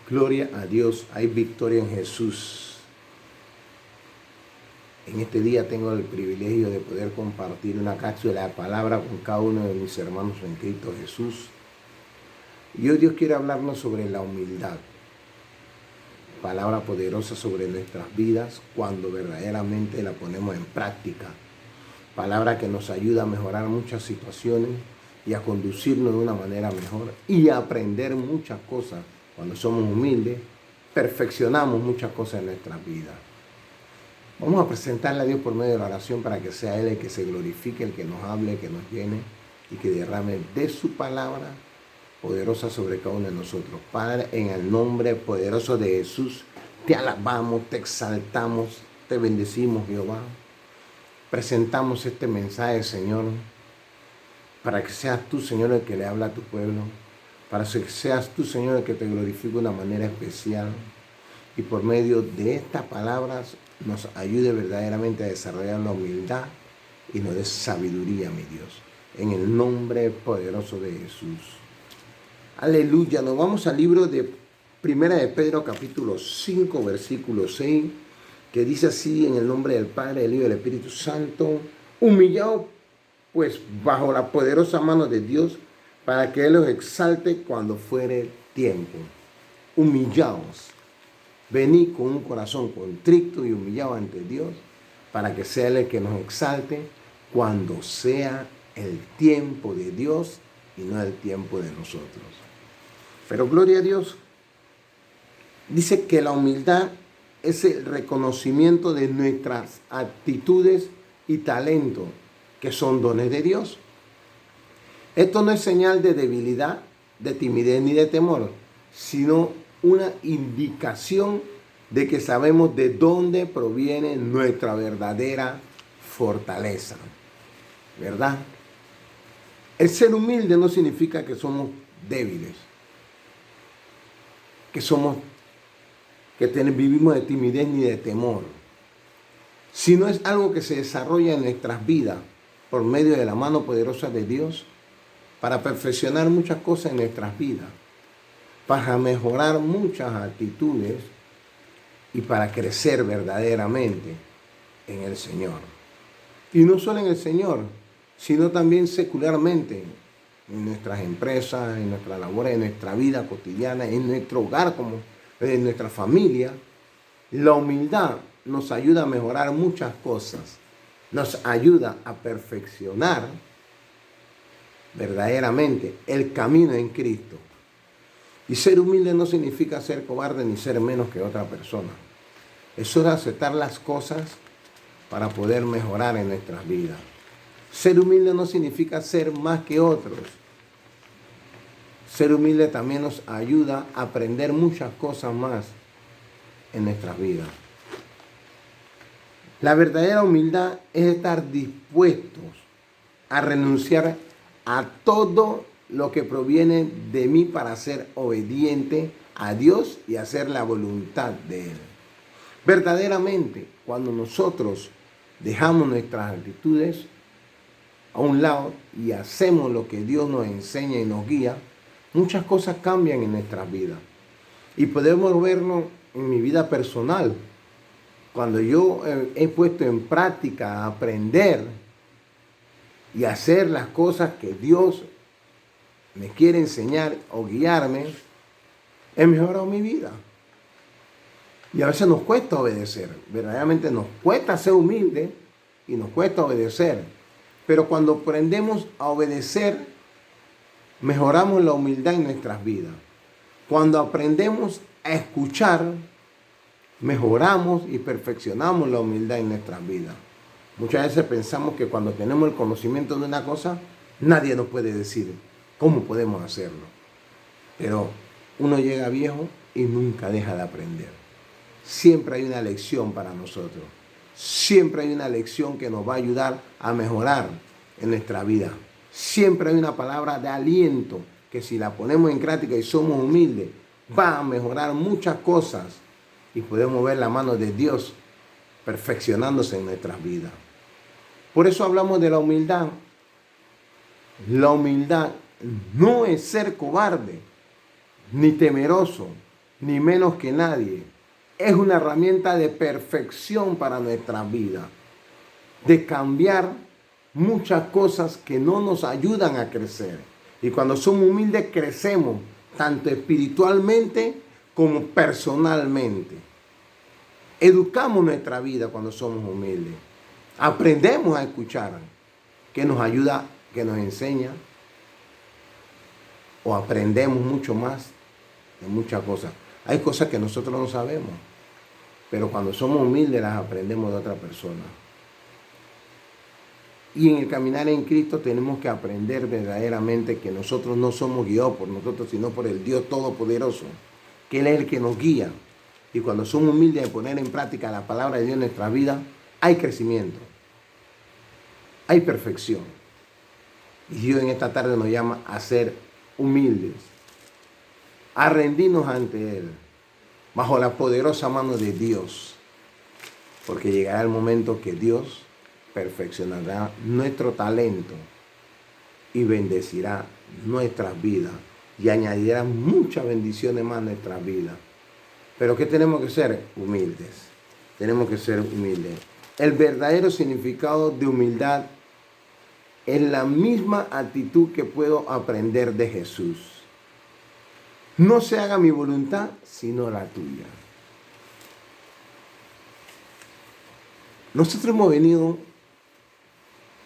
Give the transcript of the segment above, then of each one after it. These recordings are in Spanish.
Gloria a Dios, hay victoria en Jesús. En este día tengo el privilegio de poder compartir una cápsula de palabra con cada uno de mis hermanos en Cristo Jesús. Y hoy Dios quiere hablarnos sobre la humildad. Palabra poderosa sobre nuestras vidas cuando verdaderamente la ponemos en práctica. Palabra que nos ayuda a mejorar muchas situaciones y a conducirnos de una manera mejor y a aprender muchas cosas. Cuando somos humildes, perfeccionamos muchas cosas en nuestras vidas. Vamos a presentarle a Dios por medio de la oración para que sea Él el que se glorifique, el que nos hable, el que nos llene y que derrame de su palabra poderosa sobre cada uno de nosotros. Padre, en el nombre poderoso de Jesús, te alabamos, te exaltamos, te bendecimos, Jehová. Presentamos este mensaje, Señor, para que seas tú, Señor, el que le habla a tu pueblo, para que seas tú, Señor, el que te glorifique de una manera especial y por medio de estas palabras nos ayude verdaderamente a desarrollar la humildad y nos dé sabiduría, mi Dios, en el nombre poderoso de Jesús. Aleluya. Nos vamos al libro de Primera de Pedro, capítulo 5, versículo 6, que dice así: en el nombre del Padre, del Hijo y del Espíritu Santo, humillado pues bajo la poderosa mano de Dios, para que Él los exalte cuando fuere tiempo. Humillaos. Venid con un corazón contrito y humillado ante Dios, para que sea Él el que nos exalte cuando sea el tiempo de Dios y no el tiempo de nosotros. Pero gloria a Dios, dice que la humildad es el reconocimiento de nuestras actitudes y talentos, que son dones de Dios. Esto no es señal de debilidad, de timidez ni de temor, sino una indicación de que sabemos de dónde proviene nuestra verdadera fortaleza. ¿Verdad? El ser humilde no significa que somos débiles, que vivimos de timidez ni de temor, sino es algo que se desarrolla en nuestras vidas por medio de la mano poderosa de Dios para perfeccionar muchas cosas en nuestras vidas, para mejorar muchas actitudes y para crecer verdaderamente en el Señor. Y no solo en el Señor, sino también secularmente, en nuestras empresas, en nuestras labores, en nuestra vida cotidiana, en nuestro hogar, como en nuestra familia. La humildad nos ayuda a mejorar muchas cosas, nos ayuda a perfeccionar verdaderamente el camino en Cristo. Y ser humilde no significa ser cobarde ni ser menos que otra persona. Eso es aceptar las cosas para poder mejorar en nuestras vidas. Ser humilde no significa ser más que otros. Ser humilde también nos ayuda a aprender muchas cosas más en nuestras vidas. La verdadera humildad es estar dispuestos a renunciar a todo lo que proviene de mí para ser obediente a Dios y hacer la voluntad de Él. Verdaderamente, cuando nosotros dejamos nuestras actitudes a un lado y hacemos lo que Dios nos enseña y nos guía, muchas cosas cambian en nuestras vidas. Y podemos verlo en mi vida personal. Cuando yo he puesto en práctica aprender y hacer las cosas que Dios me quiere enseñar o guiarme, he mejorado mi vida. Y a veces nos cuesta obedecer. Verdaderamente nos cuesta ser humildes y nos cuesta obedecer. Pero cuando aprendemos a obedecer, mejoramos la humildad en nuestras vidas. Cuando aprendemos a escuchar, mejoramos y perfeccionamos la humildad en nuestras vidas. Muchas veces pensamos que cuando tenemos el conocimiento de una cosa, nadie nos puede decir cómo podemos hacerlo. Pero uno llega viejo y nunca deja de aprender. Siempre hay una lección para nosotros. Siempre hay una lección que nos va a ayudar a mejorar en nuestra vida. Siempre hay una palabra de aliento que si la ponemos en práctica y somos humildes, va a mejorar muchas cosas y podemos ver la mano de Dios perfeccionándose en nuestras vidas. Por eso hablamos de la humildad. La humildad no es ser cobarde ni temeroso, ni menos que nadie. Es una herramienta de perfección para nuestra vida, de cambiar muchas cosas que no nos ayudan a crecer. Y cuando somos humildes crecemos, tanto espiritualmente como personalmente. Educamos nuestra vida cuando somos humildes. Aprendemos a escuchar, que nos ayuda, que nos enseña, o aprendemos mucho más de muchas cosas. Hay cosas que nosotros no sabemos, pero cuando somos humildes las aprendemos de otra persona. Y en el caminar en Cristo tenemos que aprender verdaderamente que nosotros no somos guiados por nosotros, sino por el Dios Todopoderoso, que Él es el que nos guía. Y cuando somos humildes de poner en práctica la palabra de Dios en nuestra vida, hay crecimiento, hay perfección. Y Dios en esta tarde nos llama a ser humildes, a rendirnos ante Él, bajo la poderosa mano de Dios, porque llegará el momento que Dios perfeccionará nuestro talento y bendecirá nuestras vidas y añadirá muchas bendiciones más a nuestras vidas. Pero ¿qué tenemos que ser? Humildes. Tenemos que ser humildes. El verdadero significado de humildad es la misma actitud que puedo aprender de Jesús. No se haga mi voluntad, sino la tuya. Nosotros hemos venido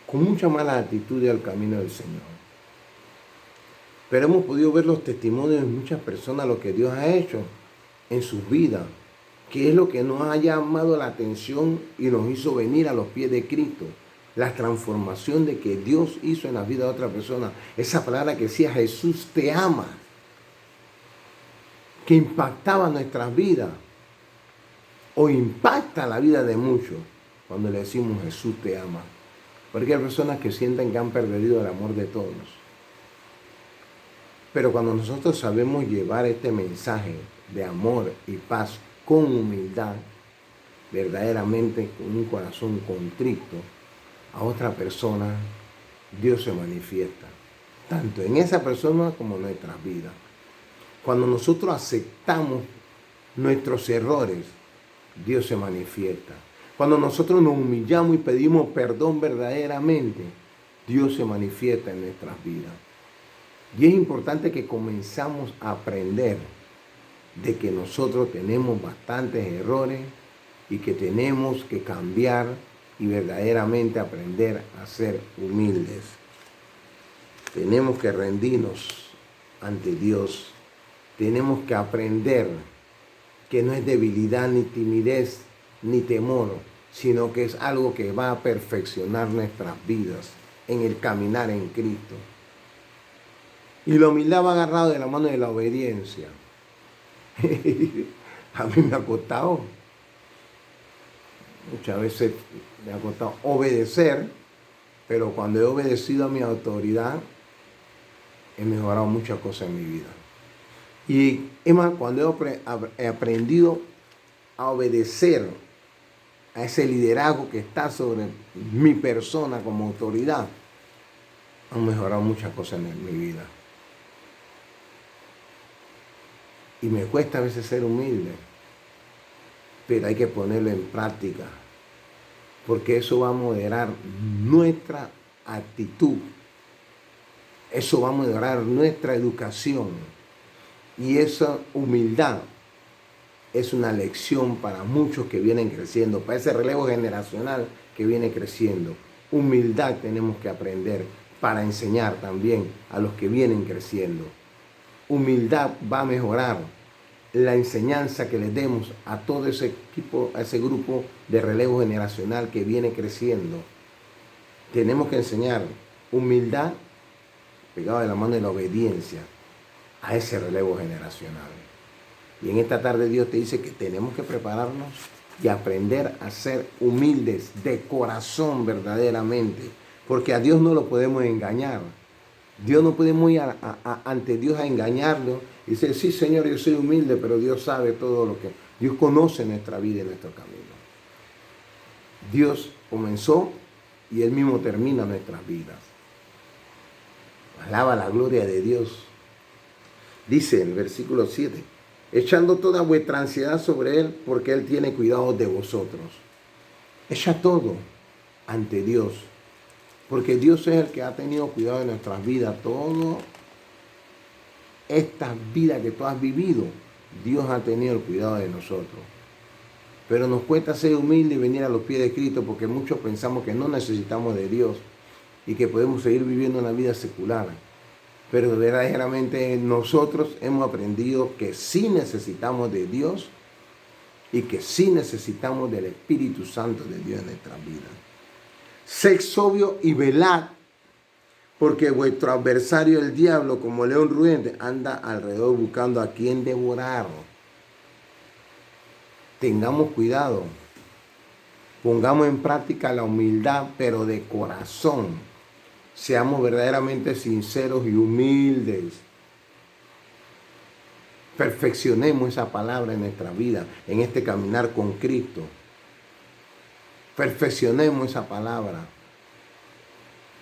con mucha mala actitud al camino del Señor. Pero hemos podido ver los testimonios de muchas personas, lo que Dios ha hecho en sus vidas, que es lo que nos ha llamado la atención y nos hizo venir a los pies de Cristo. La transformación de que Dios hizo en la vida de otra persona. Esa palabra que decía Jesús te ama, que impactaba nuestras vidas o impacta la vida de muchos cuando le decimos Jesús te ama. Porque hay personas que sienten que han perdido el amor de todos. Pero cuando nosotros sabemos llevar este mensaje de amor y paz con humildad, verdaderamente con un corazón contrito, a otra persona, Dios se manifiesta, tanto en esa persona como en nuestras vidas. Cuando nosotros aceptamos nuestros errores, Dios se manifiesta. Cuando nosotros nos humillamos y pedimos perdón verdaderamente, Dios se manifiesta en nuestras vidas. Y es importante que comenzamos a aprender de que nosotros tenemos bastantes errores y que tenemos que cambiar y verdaderamente aprender a ser humildes. Tenemos que rendirnos ante Dios. Tenemos que aprender que no es debilidad, ni timidez, ni temor, sino que es algo que va a perfeccionar nuestras vidas en el caminar en Cristo. Y la humildad va agarrado de la mano de la obediencia. A mí me ha costado, muchas veces me ha costado obedecer, pero cuando he obedecido a mi autoridad, he mejorado muchas cosas en mi vida. Y es más, cuando he aprendido a obedecer a ese liderazgo que está sobre mi persona como autoridad, han mejorado muchas cosas en mi vida. Y me cuesta a veces ser humilde, pero hay que ponerlo en práctica, porque eso va a moderar nuestra actitud, eso va a moderar nuestra educación, y esa humildad es una lección para muchos que vienen creciendo, para ese relevo generacional que viene creciendo. Humildad tenemos que aprender para enseñar también a los que vienen creciendo. Humildad va a mejorar la enseñanza que les demos a todo ese equipo, a ese grupo de relevo generacional que viene creciendo. Tenemos que enseñar humildad pegado de la mano de la obediencia a ese relevo generacional. Y en esta tarde Dios te dice que tenemos que prepararnos y aprender a ser humildes de corazón verdaderamente, porque a Dios no lo podemos engañar. Dios no podemos ir ante Dios a engañarlo y decir, sí Señor, yo soy humilde, pero Dios sabe todo lo que... Dios conoce nuestra vida y nuestro camino. Dios comenzó y Él mismo termina nuestras vidas. Alaba la gloria de Dios. Dice el versículo 7, echando toda vuestra ansiedad sobre Él, porque Él tiene cuidado de vosotros. Echa todo ante Dios, porque Dios es el que ha tenido cuidado de nuestras vidas. Todo esta vida que tú has vivido, Dios ha tenido el cuidado de nosotros. Pero nos cuesta ser humildes y venir a los pies de Cristo, porque muchos pensamos que no necesitamos de Dios y que podemos seguir viviendo una vida secular. Pero verdaderamente nosotros hemos aprendido que sí necesitamos de Dios y que sí necesitamos del Espíritu Santo de Dios en nuestra vida. Sed sobrio y velad, porque vuestro adversario el diablo, como león rugiente, anda alrededor buscando a quien devorar. Tengamos cuidado, pongamos en práctica la humildad, pero de corazón. Seamos verdaderamente sinceros y humildes. Perfeccionemos esa palabra en nuestra vida, en este caminar con Cristo. Perfeccionemos esa palabra.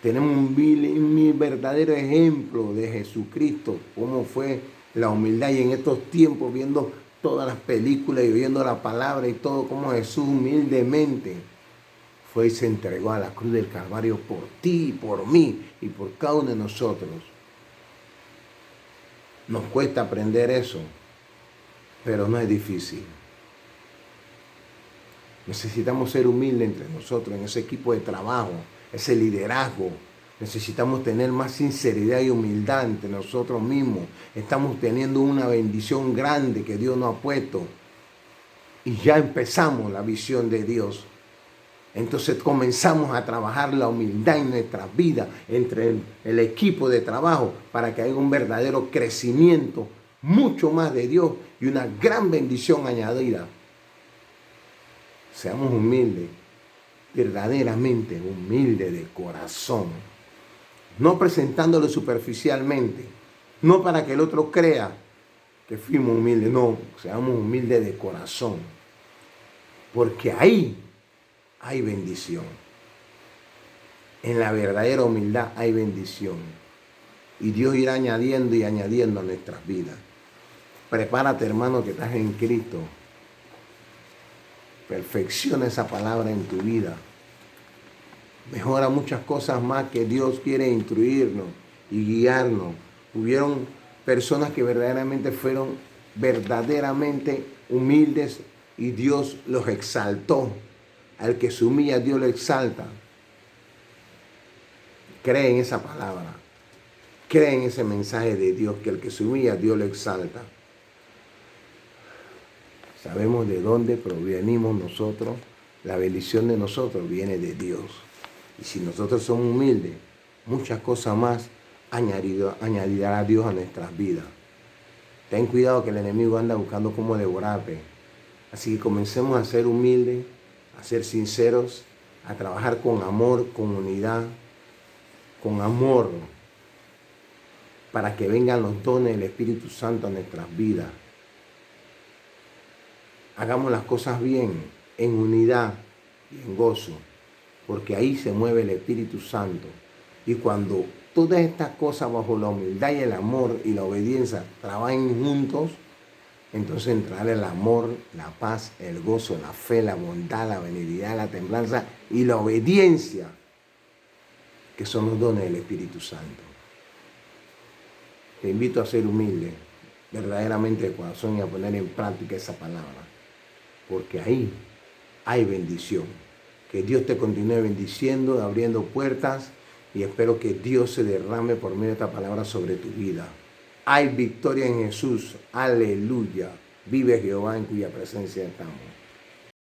Tenemos un verdadero ejemplo de Jesucristo, cómo fue la humildad, y en estos tiempos viendo todas las películas y oyendo la palabra y todo, cómo Jesús humildemente fue y se entregó a la cruz del Calvario por ti, por mí y por cada uno de nosotros. Nos cuesta aprender eso, pero no es difícil. Necesitamos ser humildes entre nosotros, en ese equipo de trabajo, ese liderazgo. Necesitamos tener más sinceridad y humildad entre nosotros mismos. Estamos teniendo una bendición grande que Dios nos ha puesto. Y ya empezamos la visión de Dios. Entonces comenzamos a trabajar la humildad en nuestras vidas, entre el equipo de trabajo, para que haya un verdadero crecimiento, mucho más de Dios y una gran bendición añadida. Seamos humildes, verdaderamente humildes de corazón. No presentándolo superficialmente, no para que el otro crea que fuimos humildes, no, seamos humildes de corazón, porque ahí hay bendición. En la verdadera humildad hay bendición, y Dios irá añadiendo y añadiendo a nuestras vidas. Prepárate, hermano, que estás en Cristo. Perfecciona esa palabra en tu vida. Mejora muchas cosas más que Dios quiere instruirnos y guiarnos. Hubieron personas que verdaderamente fueron verdaderamente humildes y Dios los exaltó. Al que se humilla, Dios lo exalta. Cree en esa palabra. Cree en ese mensaje de Dios, que el que se humilla, Dios lo exalta. Sabemos de dónde provenimos nosotros. La bendición de nosotros viene de Dios. Y si nosotros somos humildes, muchas cosas más añadirá Dios a nuestras vidas. Ten cuidado que el enemigo anda buscando cómo devorarte. Así que comencemos a ser humildes, a ser sinceros, a trabajar con amor, con unidad, con amor, para que vengan los dones del Espíritu Santo a nuestras vidas. Hagamos las cosas bien, en unidad y en gozo, porque ahí se mueve el Espíritu Santo. Y cuando todas estas cosas bajo la humildad y el amor y la obediencia trabajen juntos, entonces entrará el amor, la paz, el gozo, la fe, la bondad, la benignidad, la templanza y la obediencia, que son los dones del Espíritu Santo. Te invito a ser humilde, verdaderamente de corazón, y a poner en práctica esa palabra, porque ahí hay bendición. Que Dios te continúe bendiciendo, abriendo puertas, y espero que Dios se derrame por medio de esta palabra sobre tu vida. Hay victoria en Jesús. Aleluya. Vive Jehová, en cuya presencia estamos.